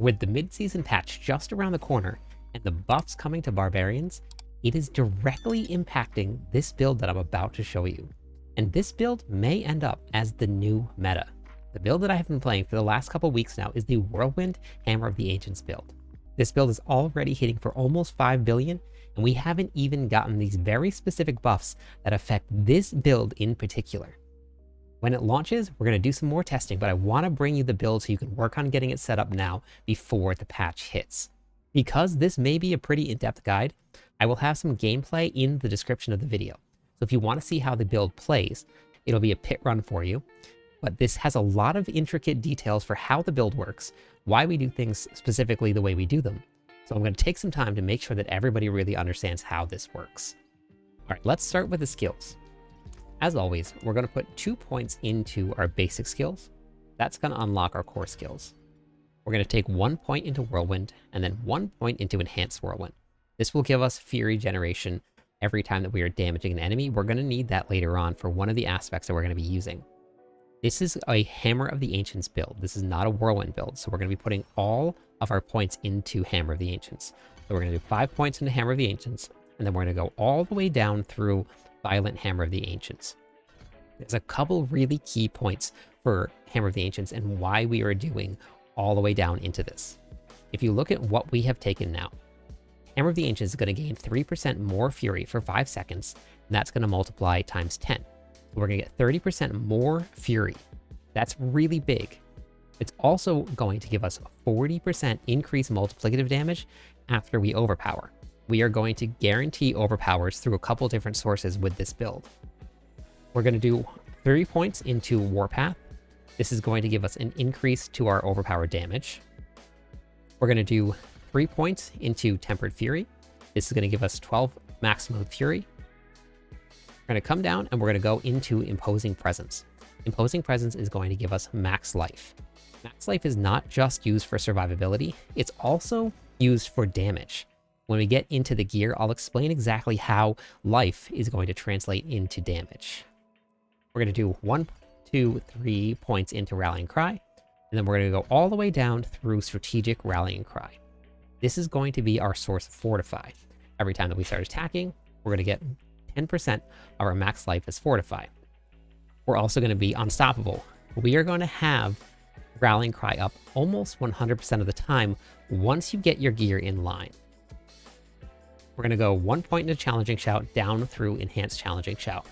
With the mid-season patch just around the corner and the buffs coming to barbarians, it is directly impacting this build that I'm about to show you. And this build may end up as the new meta. The build that I have been playing for the last couple weeks now is the Whirlwind Hammer of the Ancients build. This build is already hitting for almost 5 billion, and we haven't even gotten these very specific buffs that affect this build in particular. When it launches, we're going to do some more testing, but I want to bring you the build so you can work on getting it set up now before the patch hits. Because this may be a pretty in-depth guide, I will have some gameplay in the description of the video. So if you want to see how the build plays, it'll be a pit run for you. But this has a lot of intricate details for how the build works, why we do things specifically the way we do them. So I'm going to take some time to make sure that everybody really understands how this works. All right, let's start with the skills. As always, we're going to put 2 points into our basic skills. That's going to unlock our core skills. We're going to take 1 point into Whirlwind and then 1 point into Enhanced Whirlwind. This will give us Fury generation every time that we are damaging an enemy. We're going to need that later on for one of the aspects that we're going to be using. This is a Hammer of the Ancients build. This is not a Whirlwind build, so we're going to be putting all of our points into Hammer of the Ancients. So we're going to do 5 points into Hammer of the Ancients, and then we're going to go all the way down through Violent Hammer of the Ancients. There's a couple really key points for Hammer of the Ancients and why we are doing all the way down into this. If you look at what we have taken now, Hammer of the Ancients is going to gain 3% more Fury for 5 seconds, and that's going to multiply times 10. So we're going to get 30% more Fury. That's really big. It's also going to give us 40% increased multiplicative damage after we overpower. We are going to guarantee overpowers through a couple different sources with this build. We're going to do 3 points into Warpath. This is going to give us an increase to our overpower damage. We're going to do 3 points into Tempered Fury. This is going to give us 12 maximum Fury. We're going to come down and we're going to go into Imposing Presence. Imposing Presence is going to give us max life. Max life is not just used for survivability, it's also used for damage. When we get into the gear, I'll explain exactly how life is going to translate into damage. We're going to do 1, 2, 3 points into Rallying Cry, and then we're going to go all the way down through Strategic Rallying Cry. This is going to be our source of Fortify. Every time that we start attacking, we're going to get 10% of our max life as Fortify. We're also going to be Unstoppable. We are going to have Rallying Cry up almost 100% of the time once you get your gear in line. We're going to go 1 point into Challenging Shout down through Enhanced Challenging Shout.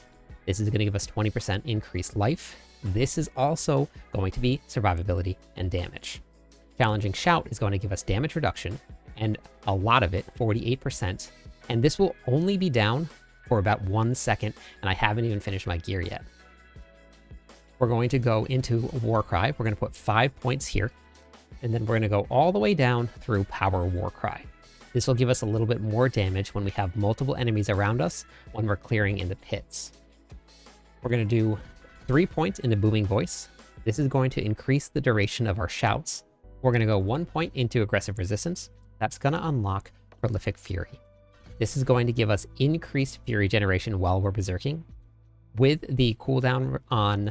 This is going to give us 20% increased life. This is also going to be survivability and damage. Challenging Shout is going to give us damage reduction, and a lot of it, 48%. And this will only be down for about 1 second, and I haven't even finished my gear yet. We're going to go into Warcry. We're going to put 5 points here, and then we're going to go all the way down through Power Warcry. This will give us a little bit more damage when we have multiple enemies around us when we're clearing in the pits. We're going to do 3 points into Booming Voice. This is going to increase the duration of our shouts. We're going to go 1 point into Aggressive Resistance. That's going to unlock Prolific Fury. This is going to give us increased Fury generation while we're berserking. With the cooldown on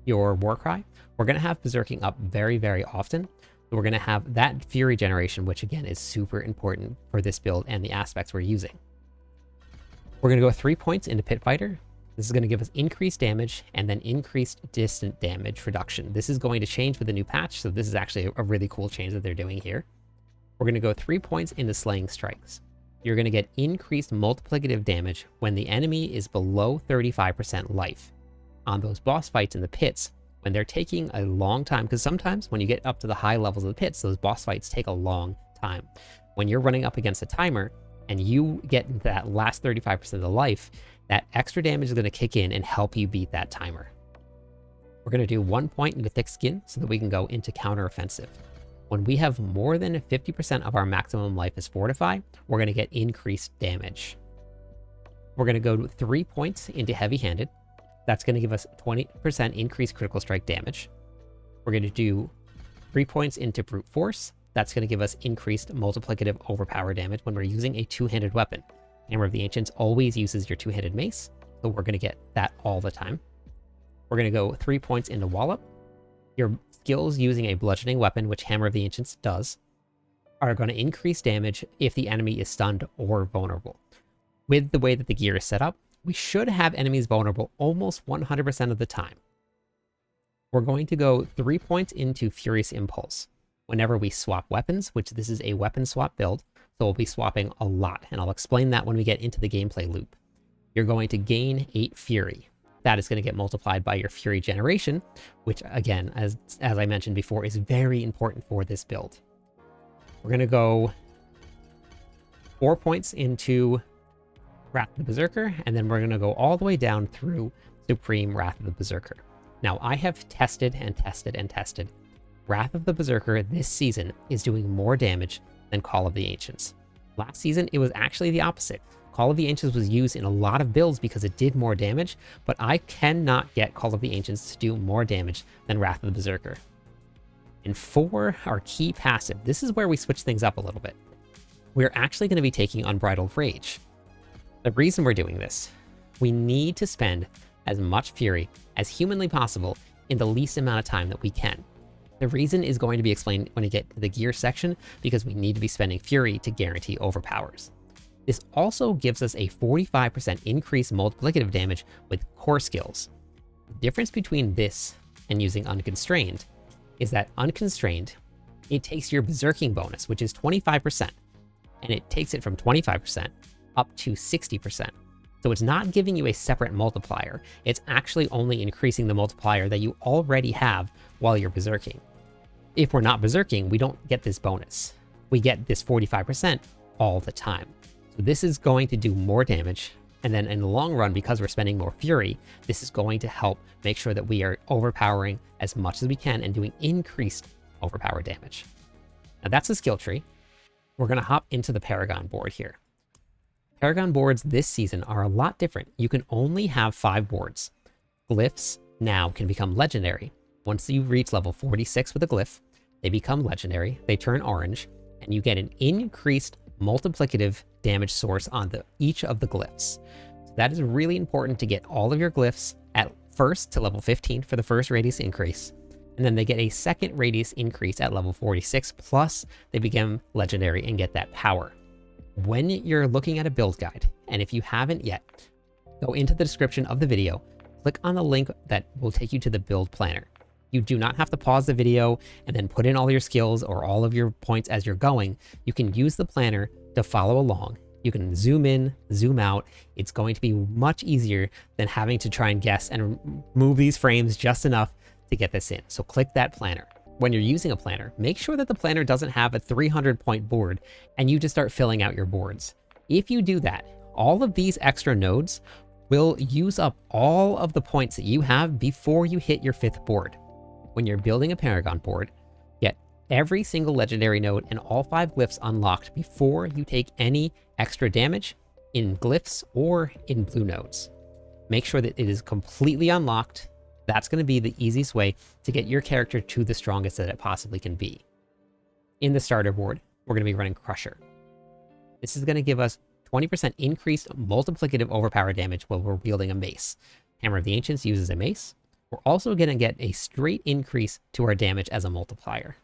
your Warcry, we're going to have berserking up very, very often. So we're going to have that Fury generation, which again is super important for this build and the aspects we're using. We're going to go 3 points into Pit Fighter. This is going to give us increased damage and then increased distant damage reduction. This is going to change with the new patch, so this is actually a really cool change that they're doing here. We're going to go 3 points into Slaying Strikes. You're going to get increased multiplicative damage when the enemy is below 35% life. On those boss fights in the pits, when they're taking a long time, because sometimes when you get up to the high levels of the pits, those boss fights take a long time. When you're running up against a timer and you get into that last 35% of the life, that extra damage is going to kick in and help you beat that timer. We're going to do 1 point into Thick Skin so that we can go into Counteroffensive. When we have more than 50% of our maximum life as Fortify, we're going to get increased damage. We're going to go 3 points into Heavy Handed. That's going to give us 20% increased critical strike damage. We're going to do 3 points into Brute Force. That's going to give us increased multiplicative overpower damage when we're using a two-handed weapon. Hammer of the Ancients always uses your two-handed mace, so we're going to get that all the time. We're going to go 3 points into Wallop. Your skills using a bludgeoning weapon, which Hammer of the Ancients does, are going to increase damage if the enemy is stunned or vulnerable. With the way that the gear is set up, we should have enemies vulnerable almost 100% of the time. We're going to go 3 points into Furious Impulse. Whenever we swap weapons, which this is a weapon swap build, so we'll be swapping a lot, and I'll explain that when we get into the gameplay loop. You're going to gain 8 Fury. That is going to get multiplied by your Fury generation, which again, as I mentioned before, is very important for this build. We're going to go 4 points into Wrath of the Berserker, and then we're going to go all the way down through Supreme Wrath of the Berserker. Now, I have tested and tested and tested. Wrath of the Berserker this season is doing more damage than Call of the Ancients. Last season, it was actually the opposite. Call of the Ancients was used in a lot of builds because it did more damage, but I cannot get Call of the Ancients to do more damage than Wrath of the Berserker. And for our key passive, this is where we switch things up a little bit. We're actually going to be taking Unbridled Rage. The reason we're doing this, we need to spend as much Fury as humanly possible in the least amount of time that we can. The reason is going to be explained when we get to the gear section, because we need to be spending Fury to guarantee overpowers. This also gives us a 45% increased multiplicative damage with core skills. The difference between this and using Unconstrained is that Unconstrained, it takes your Berserking bonus, which is 25%, and it takes it from 25% up to 60%. So it's not giving you a separate multiplier. It's actually only increasing the multiplier that you already have while you're berserking. If we're not berserking, we don't get this bonus. We get this 45% all the time. So this is going to do more damage. And then in the long run, because we're spending more Fury, this is going to help make sure that we are overpowering as much as we can and doing increased overpower damage. Now that's the skill tree. We're going to hop into the Paragon board here. Paragon boards this season are a lot different. You can only have 5 boards. Glyphs now can become legendary. Once you reach level 46 with a glyph, they become legendary, they turn orange, and you get an increased multiplicative damage source on each of the glyphs. So that is really important to get all of your glyphs at first to level 15 for the first radius increase, and then they get a second radius increase at level 46, plus they become legendary and get that power. When you're looking at a build guide, and if you haven't yet, go into the description of the video, click on the link that will take you to the build planner. You do not have to pause the video and then put in all your skills or all of your points as you're going. You can use the planner to follow along. You can zoom in, zoom out. It's going to be much easier than having to try and guess and move these frames just enough to get this in. So click that planner. When you're using a planner, make sure that the planner doesn't have a 300-point board and you just start filling out your boards. If you do that, all of these extra nodes will use up all of the points that you have before you hit your 5th board. When you're building a Paragon board, get every single legendary node and all 5 glyphs unlocked before you take any extra damage in glyphs or in blue nodes. Make sure that it is completely unlocked. That's going to be the easiest way to get your character to the strongest that it possibly can be. In the starter board, we're going to be running Crusher. This is going to give us 20% increased multiplicative overpower damage while we're wielding a mace. Hammer of the Ancients uses a mace. We're also going to get a straight increase to our damage as a multiplier.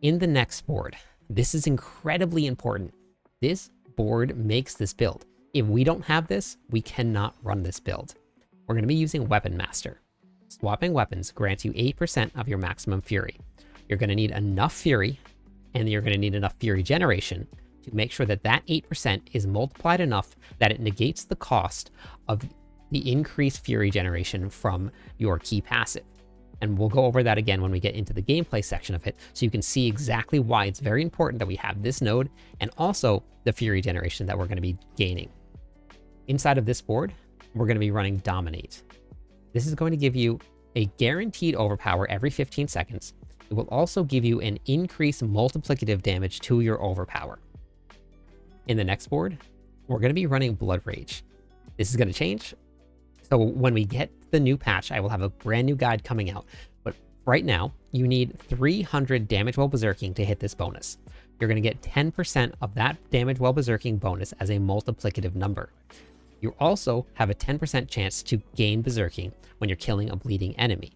In the next board, this is incredibly important. This board makes this build. If we don't have this, we cannot run this build. We're going to be using Weapon Master. Swapping weapons grants you 8% of your maximum Fury. You're going to need enough Fury, and you're going to need enough Fury generation to make sure that that 8% is multiplied enough that it negates the cost of the increased Fury generation from your key passive. And we'll go over that again when we get into the gameplay section of it, so you can see exactly why it's very important that we have this node and also the Fury generation that we're going to be gaining. Inside of this board, we're going to be running Dominate. This is going to give you a guaranteed overpower every 15 seconds. It will also give you an increased multiplicative damage to your overpower. In the next board, we're going to be running Blood Rage. This is going to change. So when we get the new patch, I will have a brand new guide coming out. But right now, you need 300 damage while berserking to hit this bonus. You're going to get 10% of that damage while berserking bonus as a multiplicative number. You also have a 10% chance to gain berserking when you're killing a bleeding enemy.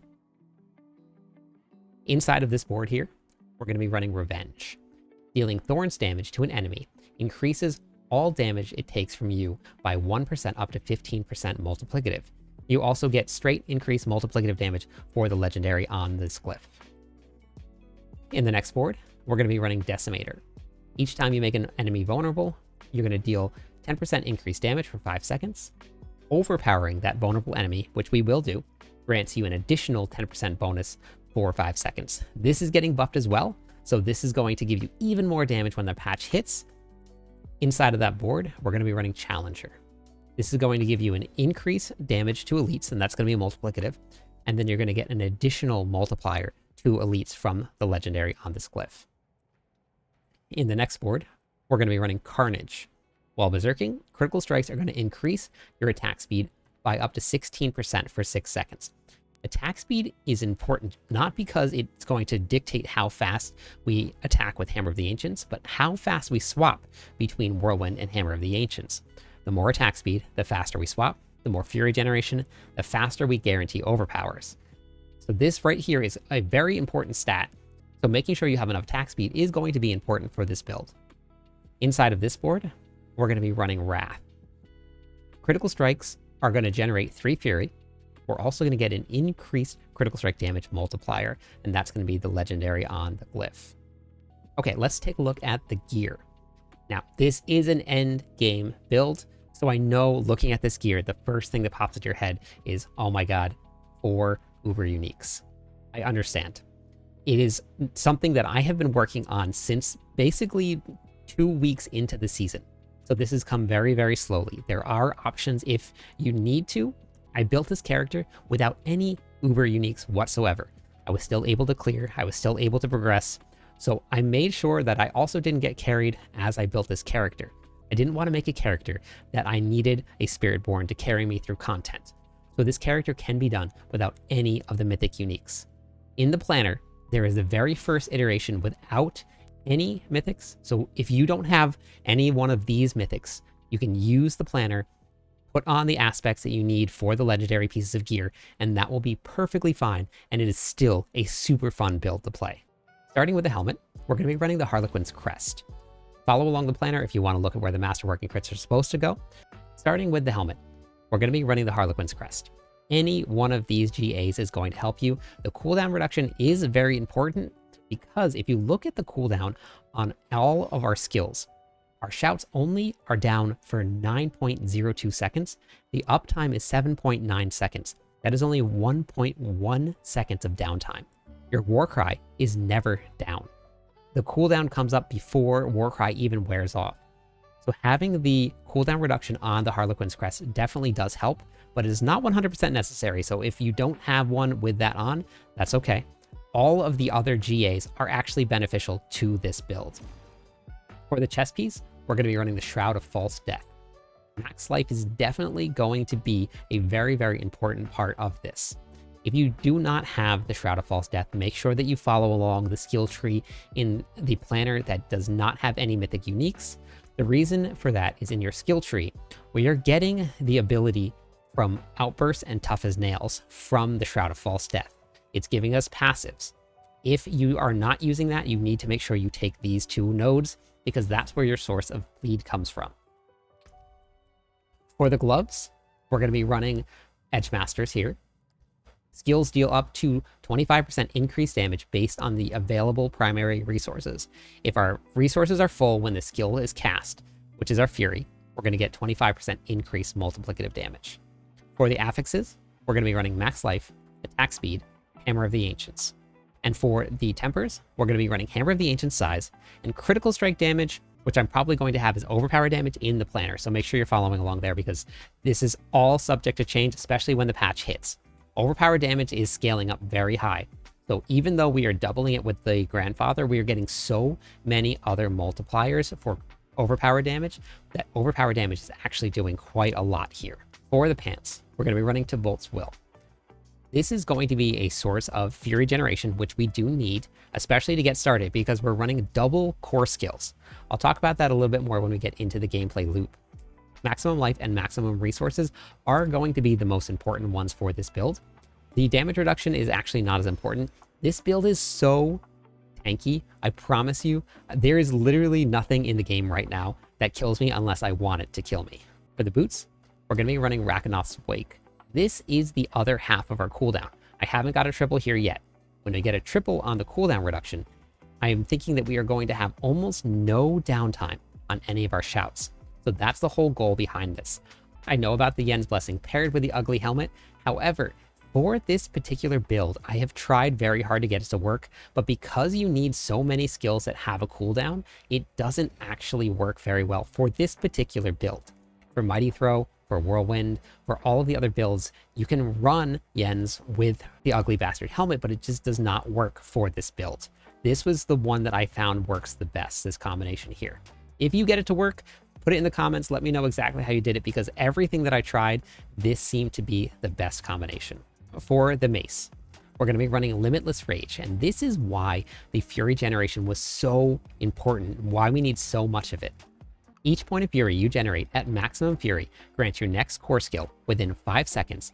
Inside of this board here, we're going to be running Revenge. Dealing Thorns damage to an enemy increases all damage it takes from you by 1% up to 15% multiplicative. You also get straight increased multiplicative damage for the legendary on this glyph. In the next board, we're going to be running Decimator. Each time you make an enemy vulnerable, you're going to deal 10% increased damage for 5 seconds. Overpowering that vulnerable enemy, which we will do, grants you an additional 10% bonus for 5 seconds. This is getting buffed as well, so this is going to give you even more damage when the patch hits. Inside of that board, we're going to be running Challenger. This is going to give you an increased damage to elites, and that's going to be multiplicative. And then you're going to get an additional multiplier to elites from the legendary on this glyph. In the next board, we're going to be running Carnage. While berserking, critical strikes are going to increase your attack speed by up to 16% for 6 seconds. Attack speed is important, not because it's going to dictate how fast we attack with Hammer of the Ancients, but how fast we swap between Whirlwind and Hammer of the Ancients. The more attack speed, the faster we swap. The more Fury generation, the faster we guarantee overpowers. So this right here is a very important stat. So making sure you have enough attack speed is going to be important for this build. Inside of this board, we're going to be running Wrath. Critical strikes are going to generate 3 Fury. We're also going to get an increased critical strike damage multiplier, and that's going to be the legendary on the glyph. Okay, let's take a look at the gear. Now, this is an end game build, so I know looking at this gear, the first thing that pops into your head is, oh my god, 4 uber uniques. I understand. It is something that I have been working on since basically 2 weeks into the season. So this has come very, very slowly. There are options if you need to. I built this character without any uber uniques whatsoever. I was still able to clear. I was still able to progress. So I made sure that I also didn't get carried as I built this character. I didn't want to make a character that I needed a Spiritborn to carry me through content. So this character can be done without any of the mythic uniques. In the planner, there is the very first iteration without any mythics. So if you don't have any one of these mythics, you can use the planner, put on the aspects that you need for the legendary pieces of gear, and that will be perfectly fine, and it is still a super fun build to play. Starting with the helmet, we're going to be running the Harlequin's Crest. Follow along the planner if you want to look at where the Masterworking crits are supposed to go. Starting with the helmet, we're going to be running the Harlequin's Crest. Any one of these GAs is going to help you. The cooldown reduction is very important because if you look at the cooldown on all of our skills, our shouts only are down for 9.02 seconds. The uptime is 7.9 seconds. That is only 1.1 seconds of downtime. Your Warcry is never down. The cooldown comes up before Warcry even wears off. So having the cooldown reduction on the Harlequin's Crest definitely does help, but it is not 100% necessary. So if you don't have one with that on, that's okay. All of the other GAs are actually beneficial to this build. For the chest piece, we're going to be running the Shroud of False Death. Max life is definitely going to be a very, very important part of this. If you do not have the Shroud of False Death, make sure that you follow along the skill tree in the planner that does not have any mythic uniques. The reason for that is in your skill tree, where you're getting the ability from Outburst and Tough as Nails from the Shroud of False Death. It's giving us passives. If you are not using that, you need to make sure you take these 2 nodes because that's where your source of bleed comes from. For the gloves, we're going to be running Edge Masters here. Skills deal up to 25% increased damage based on the available primary resources. If our resources are full when the skill is cast, which is our Fury, we're going to get 25% increased multiplicative damage. For the affixes, we're going to be running Max Life, Attack Speed, Hammer of the Ancients. And for the tempers, we're going to be running Hammer of the Ancients size and critical strike damage, which I'm probably going to have as overpower damage in the planner. So make sure you're following along there because this is all subject to change, especially when the patch hits. Overpower damage is scaling up very high. So even though we are doubling it with the Grandfather, we are getting so many other multipliers for overpower damage that overpower damage is actually doing quite a lot here. For the pants, we're going to be running to Bolt's Will. This is going to be a source of Fury generation, which we do need, especially to get started because we're running double core skills. I'll talk about that a little bit more when we get into the gameplay loop. Maximum life and maximum resources are going to be the most important ones for this build. The damage reduction is actually not as important. This build is so tanky. I promise you, there is literally nothing in the game right now that kills me unless I want it to kill me. For the boots, we're going to be running Rakanoth's Wake. This is the other half of our cooldown. I haven't got a triple here yet. When we get a triple on the cooldown reduction, I am thinking that we are going to have almost no downtime on any of our shouts. So that's the whole goal behind this. I know about the Yen's Blessing paired with the ugly helmet. However, for this particular build, I have tried very hard to get it to work, but because you need so many skills that have a cooldown, it doesn't actually work very well for this particular build. For Mighty Throw, for Whirlwind, for all of the other builds, you can run Yen's with the ugly bastard helmet, but it just does not work for this build. This was the one that I found works the best, this combination here. If you get it to work, put it in the comments, let me know exactly how you did it, because everything that I tried, this seemed to be the best combination. For the mace, we're going to be running Limitless Rage, and this is why the Fury generation was so important, why we need so much of it. Each point of Fury you generate at maximum Fury grants your next core skill within 5 seconds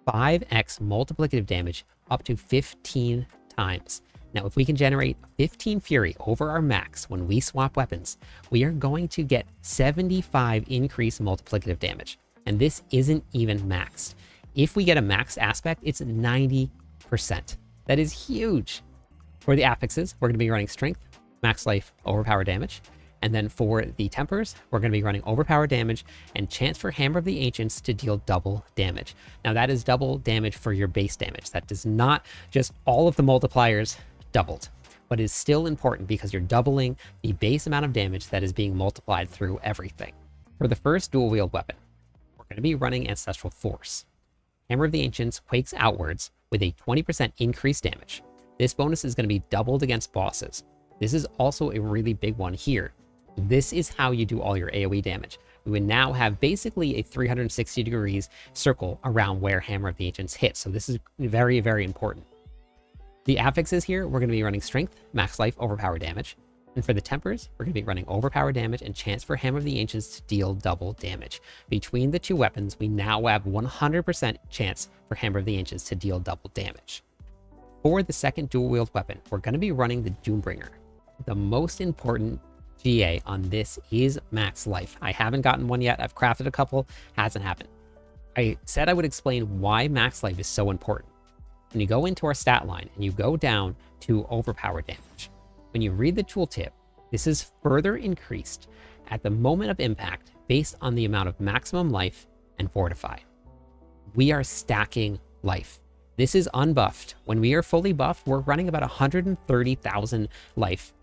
5x multiplicative damage up to 15 times. Now, if we can generate 15 Fury over our max when we swap weapons, we are going to get 75 increased multiplicative damage, and this isn't even maxed. If we get a max aspect, it's 90%. That is huge. For the affixes, we're going to be running Strength, Max Life, Overpower Damage. And then for the tempers, we're going to be running Overpower Damage and Chance for Hammer of the Ancients to deal double damage. Now that is double damage for your base damage. That does not just all of the multipliers doubled, but is still important because you're doubling the base amount of damage that is being multiplied through everything. For the first dual wield weapon, we're going to be running Ancestral Force. Hammer of the Ancients quakes outwards with a 20% increased damage. This bonus is going to be doubled against bosses. This is also a really big one here. This is how you do all your AoE damage. We would now have basically a 360 degrees circle around where Hammer of the Ancients hits. So this is very, very important. The affixes here, we're going to be running Strength, Max Life, Overpower Damage. And for the tempers, we're going to be running Overpower Damage and Chance for Hammer of the Ancients to deal double damage. Between the two weapons, we now have 100% chance for Hammer of the Ancients to deal double damage. For the second dual wield weapon, we're going to be running the Doombringer. The most important GA on this is Max Life. I haven't gotten one yet. I've crafted a couple, hasn't happened. I said I would explain why Max Life is so important. When you go into our stat line and you go down to Overpower Damage, when you read the tooltip, this is further increased at the moment of impact based on the amount of maximum life and Fortify. We are stacking life. This is unbuffed. When we are fully buffed, we're running about 130,000 life.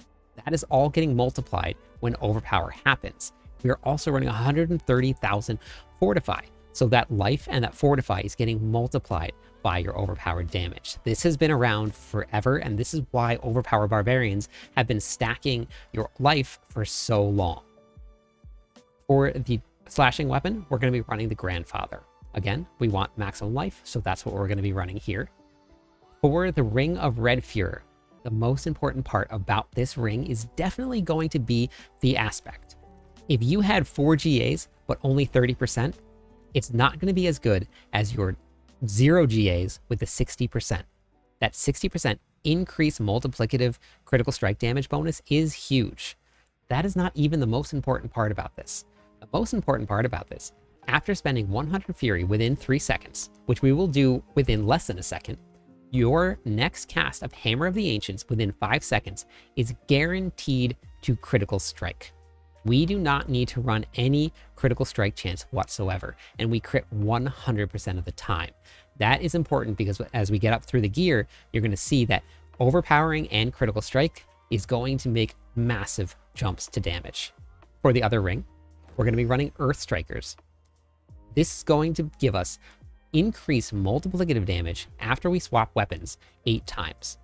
That is all getting multiplied when Overpower happens. We are also running 130,000 Fortify. So that life and that Fortify is getting multiplied by your overpowered damage. This has been around forever, and this is why Overpower Barbarians have been stacking your life for so long. For the slashing weapon, we're going to be running the Grandfather. Again, we want maximum life, so that's what we're going to be running here. For the Ring of Red Fuhrer, the most important part about this ring is definitely going to be the aspect. If you had 4 GAs, but only 30%, it's not going to be as good as your 0 GAs with the 60%. That 60% increase multiplicative critical strike damage bonus is huge. That is not even the most important part about this. The most important part about this, after spending 100 Fury within 3 seconds, which we will do within less than a second, your next cast of Hammer of the Ancients within 5 seconds is guaranteed to critical strike. We do not need to run any critical strike chance whatsoever, and we crit 100% of the time. That is important because as we get up through the gear, you're going to see that overpowering and critical strike is going to make massive jumps to damage. For the other ring, we're going to be running Earth Strikers. This is going to give us increased multiplicative damage after we swap weapons 8 times.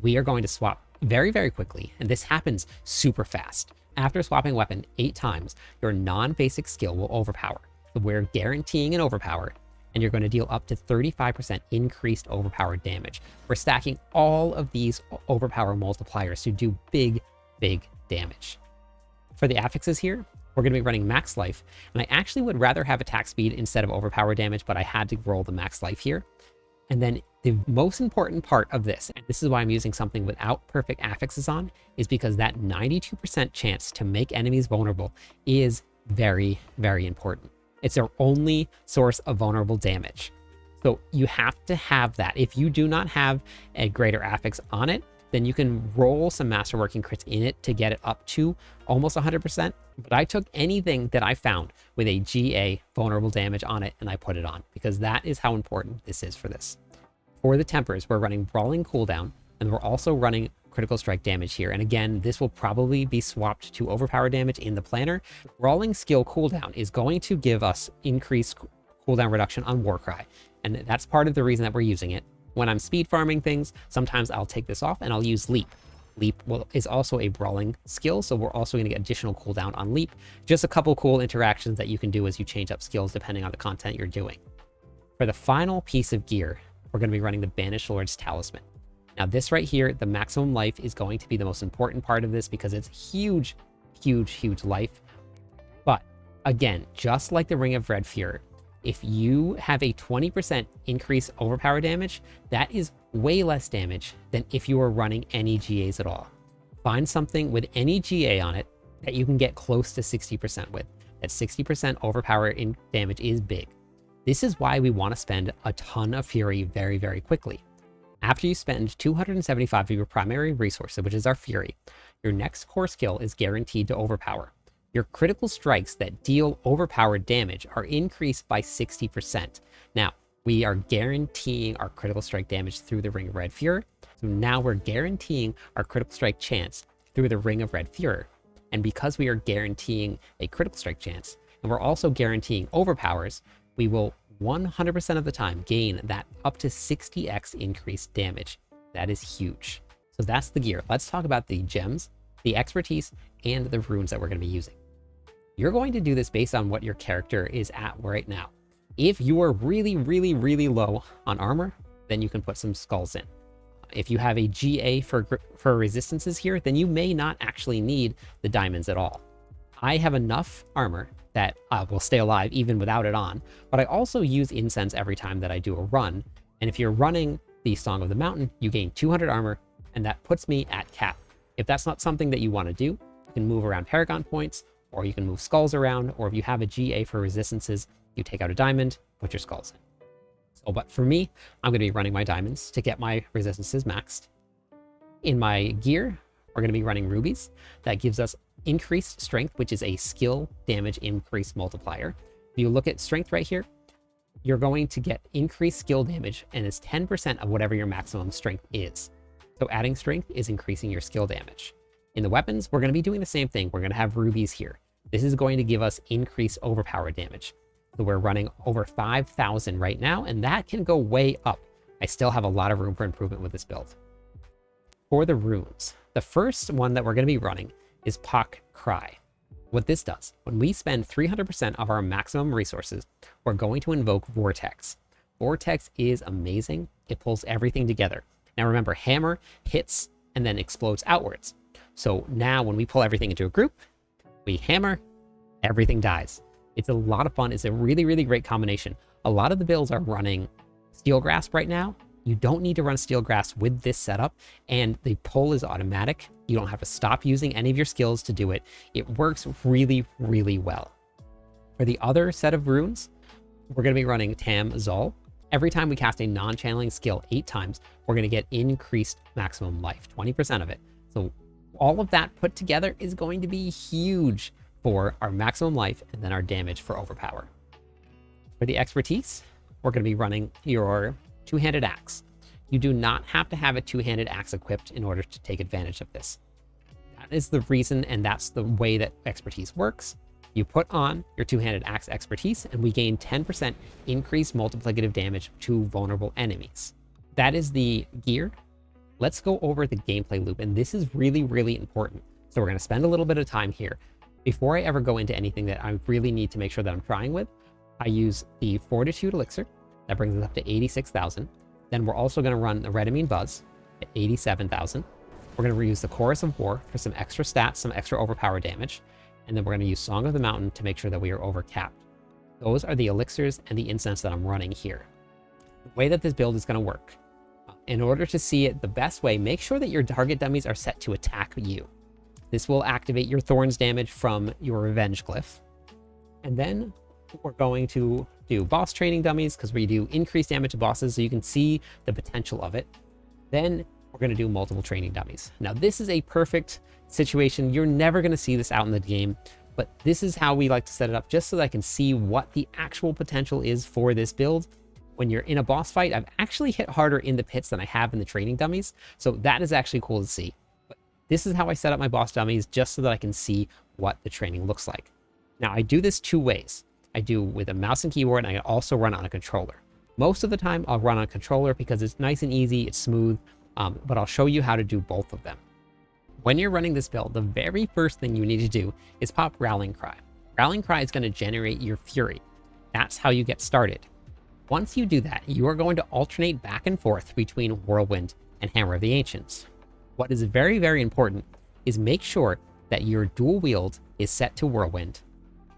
We are going to swap very, very quickly, and this happens super fast. After swapping weapon 8 times, your non-basic skill will overpower. So we're guaranteeing an overpower, and you're going to deal up to 35% increased overpower damage. We're stacking all of these overpower multipliers to do big, big damage. For the affixes here, we're going to be running Max Life, and I actually would rather have attack speed instead of overpower damage, but I had to roll the Max Life here. And then the most important part of this, and this is why I'm using something without perfect affixes on, is because that 92% chance to make enemies vulnerable is very, very important. It's our only source of vulnerable damage. So you have to have that. If you do not have a greater affix on it, then you can roll some masterworking crits in it to get it up to almost 100%. But I took anything that I found with a GA vulnerable damage on it and I put it on, because that is how important this is for this. For the tempers, we're running brawling cooldown, and we're also running critical strike damage here. And again, this will probably be swapped to overpower damage in the planner. Brawling skill cooldown is going to give us increased cooldown reduction on Warcry, and that's part of the reason that we're using it. When I'm speed farming things, sometimes I'll take this off and I'll use Leap. Leap is also a brawling skill, so we're also going to get additional cooldown on Leap. Just a couple cool interactions that you can do as you change up skills depending on the content you're doing. For the final piece of gear, we're going to be running the Banished Lord's Talisman. Now this right here, the maximum life, is going to be the most important part of this because it's huge, huge, huge life. But again, just like the Ring of Red Fury, if you have a 20% increase overpower damage, that is way less damage than if you were running any GAs at all. Find something with any GA on it that you can get close to 60% with. That 60% overpower in damage is big. This is why we want to spend a ton of Fury very, very quickly. After you spend 275 of your primary resources, which is our Fury, your next core skill is guaranteed to overpower. Your critical strikes that deal overpowered damage are increased by 60%. Now, we are guaranteeing our critical strike damage through the Ring of Red Fury. So now we're guaranteeing our critical strike chance through the Ring of Red Fury. And because we are guaranteeing a critical strike chance, and we're also guaranteeing overpowers, we will 100% of the time gain that up to 60x increased damage. That is huge. So that's the gear. Let's talk about the gems, the expertise, and the runes that we're going to be using. You're going to do this based on what your character is at right now. If you are really, really, really low on armor, then you can put some skulls in. If you have a GA for resistances here, then you may not actually need the diamonds at all. I have enough armor that will stay alive even without it on, but I also use incense every time that I do a run. And if you're running the Song of the Mountain, you gain 200 armor, and that puts me at cap. If that's not something that you want to do, you can move around Paragon points, or you can move skulls around, or if you have a GA for resistances, you take out a diamond, put your skulls in. So, but for me, I'm going to be running my diamonds to get my resistances maxed. In my gear, we're going to be running rubies. That gives us increased strength, which is a skill damage increase multiplier. If you look at strength right here, you're going to get increased skill damage, and it's 10% of whatever your maximum strength is. So adding strength is increasing your skill damage. In the weapons, we're going to be doing the same thing. We're going to have rubies here. This is going to give us increased overpower damage. So we're running over 5,000 right now, and that can go way up. I still have a lot of room for improvement with this build. For the runes, the first one that we're going to be running is Pak Cry. What this does, when we spend 300% of our maximum resources, we're going to invoke Vortex. Vortex is amazing. It pulls everything together. Now remember, hammer hits and then explodes outwards. So now when we pull everything into a group, we hammer, everything dies. It's a lot of fun. It's a really, really great combination. A lot of the builds are running Steel Grasp right now. You don't need to run Steel Grasp with this setup, and the pull is automatic. You don't have to stop using any of your skills to do it. It works really, really well. For the other set of runes, we're going to be running Tam Zal. Every time we cast a non-channeling skill 8 times, we're going to get increased maximum life, 20% of it. So all of that put together is going to be huge for our maximum life and then our damage for overpower. For the expertise, we're going to be running your two-handed axe. You do not have to have a two-handed axe equipped in order to take advantage of this. That is the reason, and that's the way that expertise works. You put on your two-handed axe expertise, and we gain 10% increased multiplicative damage to vulnerable enemies. That is the gear. Let's go over the gameplay loop, and this is really, really important. So we're going to spend a little bit of time here. Before I ever go into anything that I really need to make sure that I'm trying with, I use the Fortitude Elixir. That brings us up to 86,000. Then we're also going to run the Redamine Buzz at 87,000. We're going to reuse the Chorus of War for some extra stats, some extra overpower damage. And then we're going to use Song of the Mountain to make sure that we are over capped. Those are the elixirs and the incense that I'm running here. The way that this build is going to work, in order to see it the best way, make sure that your target dummies are set to attack you. This will activate your Thorns damage from your Revenge Glyph. And then we're going to do boss training dummies because we do increased damage to bosses so you can see the potential of it. Then we're going to do multiple training dummies. Now this is a perfect situation. You're never going to see this out in the game, but this is how we like to set it up just so that I can see what the actual potential is for this build. When you're in a boss fight, I've actually hit harder in the pits than I have in the training dummies. So that is actually cool to see. But this is how I set up my boss dummies just so that I can see what the training looks like. Now I do this two ways. I do with a mouse and keyboard, and I also run on a controller. Most of the time I'll run on a controller because it's nice and easy, it's smooth, but I'll show you how to do both of them. When you're running this build, the very first thing you need to do is pop Rallying Cry. Rallying Cry is going to generate your Fury. That's how you get started. Once you do that, you are going to alternate back and forth between Whirlwind and Hammer of the Ancients. What is very, very important is make sure that your dual wield is set to Whirlwind.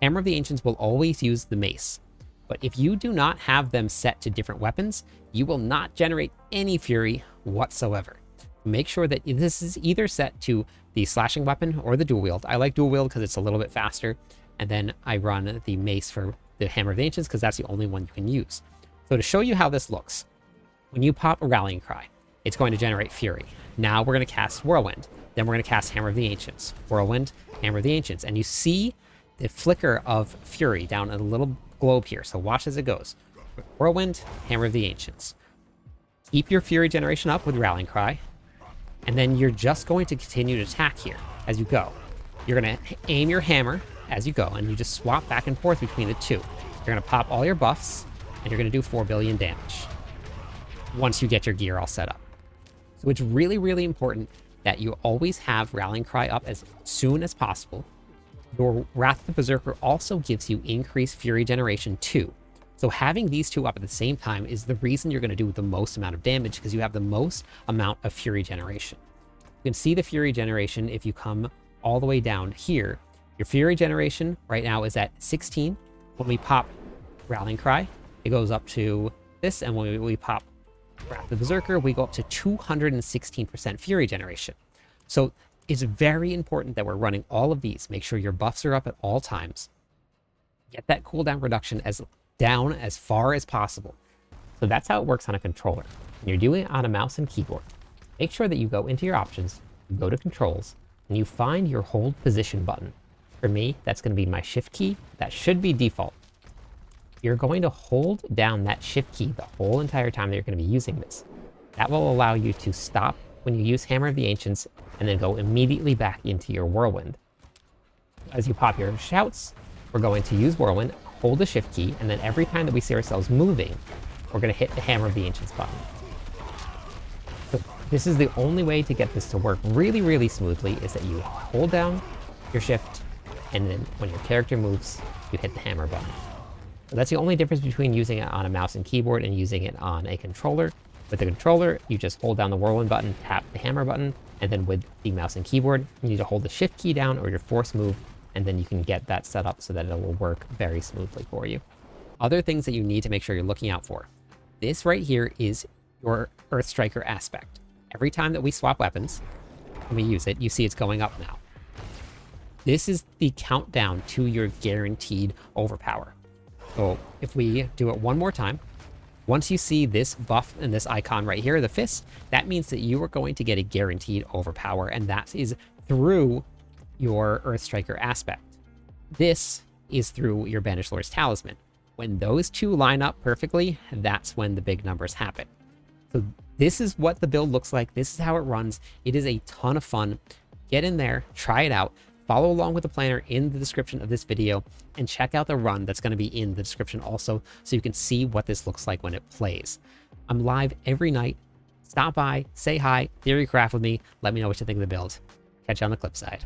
Hammer of the Ancients will always use the mace, but if you do not have them set to different weapons, you will not generate any Fury whatsoever. Make sure that this is either set to the slashing weapon or the dual wield. I like dual wield because it's a little bit faster, and then I run the mace for the Hammer of the Ancients because that's the only one you can use. So to show you how this looks, when you pop a Rallying Cry, it's going to generate Fury. Now we're going to cast Whirlwind. Then we're going to cast Hammer of the Ancients. Whirlwind, Hammer of the Ancients. And you see the flicker of Fury down in a little globe here. So watch as it goes. Whirlwind, Hammer of the Ancients. Keep your Fury generation up with Rallying Cry. And then you're just going to continue to attack here as you go. You're going to aim your hammer as you go, and you just swap back and forth between the two. You're going to pop all your buffs, and you're going to do 4 billion damage once you get your gear all set up. So it's really, really important that you always have Rallying Cry up as soon as possible. Your Wrath of the Berserker also gives you increased Fury generation too. So having these two up at the same time is the reason you're going to do the most amount of damage, because you have the most amount of Fury generation. You can see the Fury generation if you come all the way down here. Your Fury generation right now is at 16. When we pop Rallying Cry, it goes up to this, and when we pop Wrath of the Berserker, we go up to 216% Fury generation. So it's very important that we're running all of these. Make sure your buffs are up at all times. Get that cooldown reduction down as far as possible. So that's how it works on a controller. When you're doing it on a mouse and keyboard, make sure that you go into your options, you go to controls, and you find your hold position button. For me, that's going to be my shift key. That should be default. You're going to hold down that shift key the whole entire time that you're going to be using this. That will allow you to stop when you use Hammer of the Ancients and then go immediately back into your Whirlwind. As you pop your shouts, we're going to use Whirlwind, hold the shift key, and then every time that we see ourselves moving, we're going to hit the Hammer of the Ancients button. So this is the only way to get this to work really, really smoothly, is that you hold down your shift, and then when your character moves, you hit the hammer button. So that's the only difference between using it on a mouse and keyboard and using it on a controller. With the controller, you just hold down the Whirlwind button, tap the hammer button, and then with the mouse and keyboard, you need to hold the shift key down or your force move, and then you can get that set up so that it will work very smoothly for you. Other things that you need to make sure you're looking out for. This right here is your Earth Striker aspect. Every time that we swap weapons and we use it, you see it's going up now. This is the countdown to your guaranteed overpower. So if we do it one more time, once you see this buff and this icon right here, the fist, that means that you are going to get a guaranteed overpower, and that is through your Earth Striker aspect. This is through your Banished Lord's Talisman. When those two line up perfectly, that's when the big numbers happen. So this is what the build looks like. This is how it runs. It is a ton of fun. Get in there, try it out. Follow along with the planner in the description of this video, and check out the run that's going to be in the description also, so you can see what this looks like when it plays. I'm live every night. Stop by, say hi, theory craft with me. Let me know what you think of the build. Catch you on the clip side.